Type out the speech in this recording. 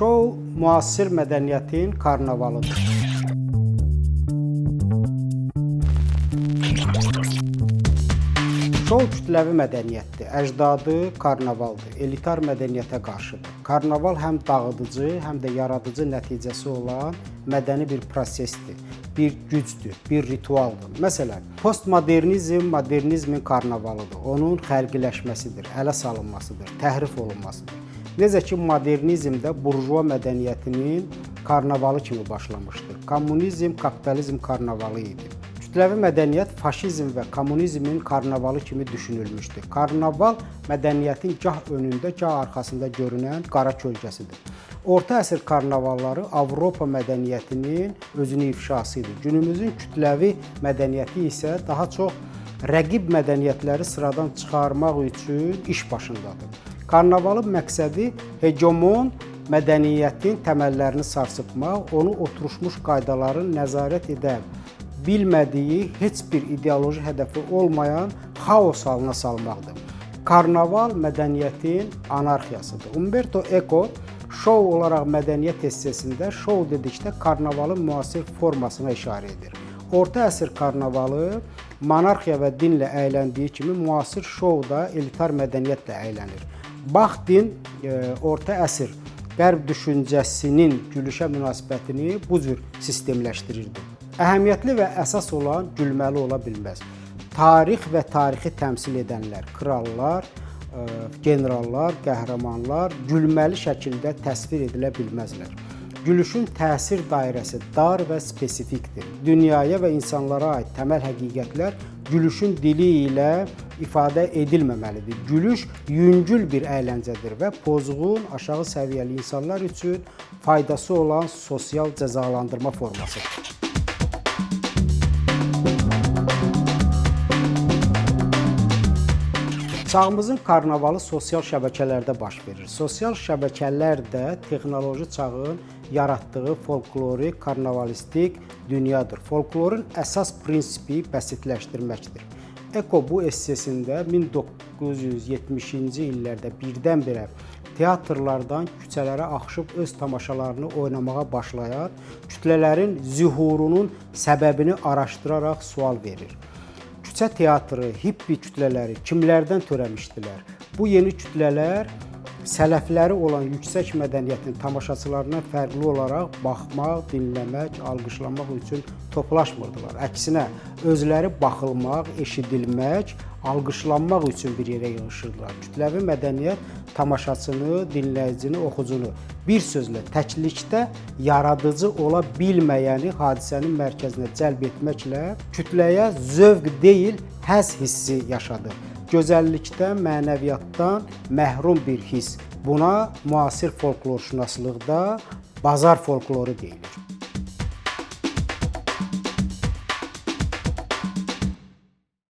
Şou müasir mədəniyyətin karnavalıdır. Şou kütləvi mədəniyyətdir, əcdadı karnavaldır, elitar mədəniyyətə qarşıdır. Karnaval həm dağıdıcı, həm də yaradıcı nəticəsi olan mədəni bir prosesdir, bir gücdür, bir ritualdır. Məsələn, postmodernizm modernizmin karnavalıdır, onun xərqiləşməsidir, ələ salınmasıdır, təhrif olunmasıdır. Necə ki, modernizmdə burjua mədəniyyətinin karnavalı kimi başlamışdır. Kommunizm, kapitalizm karnavalı idi. Kütləvi mədəniyyət faşizm və kommunizmin karnavalı kimi düşünülmüşdür. Karnaval mədəniyyətin gah önündə, gah arxasında görünən qara kölgəsidir. Orta əsr karnavalları Avropa mədəniyyətinin özünü ifşası idi. Günümüzün kütləvi mədəniyyəti isə daha çox rəqib mədəniyyətləri sıradan çıxarmaq üçün iş başındadır. Karnavalın məqsədi hegemon mədəniyyətin təməllərini sarsıtmaq, onu oturmuş qaydaların nəzarət edə bilmədiyi heç bir ideoloji hədəfi olmayan xaos halına salmaqdır. Karnaval mədəniyyətin anarxiyasıdır. Umberto Eco şou olaraq mədəniyyət essesində şou dedikdə karnavalın müasir formasına işarə edir. Orta əsr karnavalı monarxiya və dinlə əyləndiyi kimi müasir şou da elitar mədəniyyətlə əylənir. Baxdin orta əsr qərb düşüncəsinin gülüşə münasibətini bu cür sistemləşdirirdi. Əhəmiyyətli və əsas olan gülməli ola bilməz. Tarix və tarixi təmsil edənlər, krallar, generallar, qəhrəmanlar gülməli şəkildə təsvir edilə bilməzlər. Gülüşün təsir dairəsi dar və spesifikdir. Dünyaya və insanlara aid təməl həqiqətlər gülüşün dili ilə ifadə edilməməlidir. Gülüş yüngül bir əyləncədir və pozğun, aşağı səviyyəli insanlar üçün faydası olan sosial cəzalandırma formasıdır. Çağımızın karnavalı sosial şəbəkələrdə baş verir. Sosial şəbəkələr də texnoloji çağın yaratdığı folklorik, karnavalistik dünyadır. Folklorun əsas prinsipi bəsitləşdirməkdir. Eko bu essesində 1970-ci illərdə birdən-birə teatrlardan küçələrə axışıb öz tamaşalarını oynamağa başlayan kütlələrin zühurunun səbəbini araşdıraraq sual verir. Küçə teatrı, hippi kütlələri kimlərdən törəmişdilər? Bu yeni kütlələr sələfləri olan yüksək mədəniyyətin tamaşaçılarından fərqli olaraq baxmaq, dinləmək, alqışlamaq üçün toplaşmırdılar. Əksinə, özləri baxılmaq, eşidilmək, alqışlanmaq üçün bir yerə yığışırdılar. Kütləvi mədəniyyət tamaşaçını, dinləyicini, oxucunu bir sözlə təklikdə yaradıcı ola bilməyəni hadisənin mərkəzinə cəlb etməklə kütləyə zövq deyil, həzz hissi yaşadır. Gözəllikdən, mənəviyyatdan məhrum bir hiss. Buna müasir folklorşünaslıqda bazar folkloru deyilir.